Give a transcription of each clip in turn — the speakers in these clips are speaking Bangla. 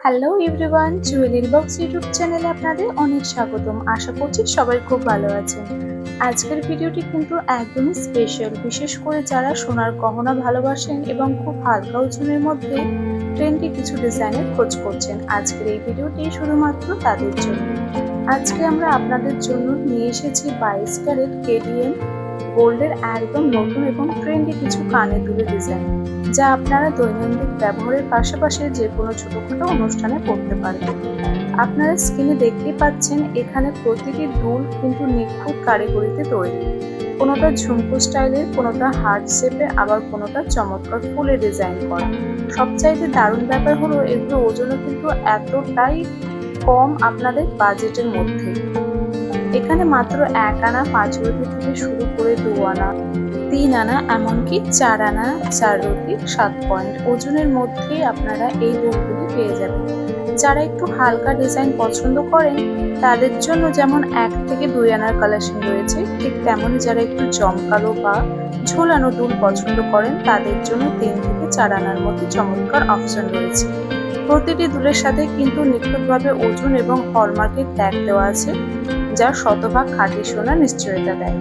Hello everyone, jewellery box YouTube চ্যানেলে আপনাদের অনেক স্বাগতম। আশা করছি সবাই খুব ভালো আছেন। আজকের ভিডিওটি কিন্তু একদমই স্পেশাল, বিশেষ করে যারা সোনার গহনা ভালোবাসেন এবং খুব হালকা ওজনের মধ্যে ট্রেন্ডি কিছু ডিজাইনের খোঁজ করছেন। আজকের এই ভিডিওটি শুধুমাত্র তাদের জন্য। আজকে আমরা আপনাদের জন্য নিয়ে এসেছি 22 ক্যারেট কেডিএম গোল্ডের একদম নতুন এবং ট্রেন্ডি কিছু কানে দুলের ডিজাইন, যা আপনারা দৈনন্দিন ব্যবহারের পাশাপাশি যে কোনো ছোটখাটো অনুষ্ঠানে পড়তে পারবেন। আপনারা স্ক্রিনে দেখতেই পাচ্ছেন এখানে প্রতিটি দুল কিন্তু নিখুঁত কারিগরিতে তৈরি। কোনোটা ঝুমকো স্টাইলের, কোনোটা হার্ট শেপের, আবার কোনোটা চমৎকার ফুলের ডিজাইন করা। সবচাইতে দারুণ ব্যাপার হলো এগুলো ওজনও কিন্তু এতটাই কম আপনাদের বাজেটের মধ্যে। এখানে মাত্র 1 আনা 5 রতি থেকে শুরু করে 2 আনা, 3 আনা, এমনকি 4 আনা 4 রতি 7 পয়েন্ট ওজনের মধ্যে আপনারা এই বুকগুলি পেয়ে যাবেন। যারা একটু হালকা ডিজাইন পছন্দ করেন তাদের জন্য যেমন 1 থেকে 2 আনার কালেকশন রয়েছে, ঠিক তেমনই যারা একটু জমকালো বা ঝোলানো দুল পছন্দ করেন তাদের জন্য 3 থেকে 4 আনার মধ্যে চমৎকার অপশন রয়েছে। প্রতিটি দুলের সাথে কিন্তু নিখুঁতভাবে ওজন এবং হলমার্কের ট্যাগ দেওয়া আছে, যা শতভাগ খাঁটি সোনার নিশ্চয়তা দেয়।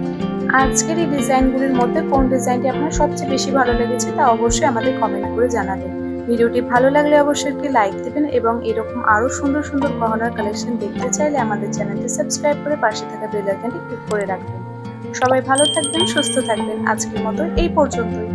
আজকের এই ডিজাইনগুলির মধ্যে কোন ডিজাইনটি আপনার সবচেয়ে বেশি ভালো লেগেছে তা অবশ্যই আমাদের কমেন্ট করে জানাবেন। ভিডিওটি ভালো লাগলে অবশ্যই একটি লাইক দেবেন এবং এরকম আরো সুন্দর সুন্দর গহনার কালেকশন দেখতে চাইলে আমাদের চ্যানেলটি সাবস্ক্রাইব করে পাশে থাকা বেল আইকনটি ক্লিক করে রাখবেন। সবাই ভালো থাকবেন, সুস্থ থাকবেন। আজকের মতো এই পর্যন্তই।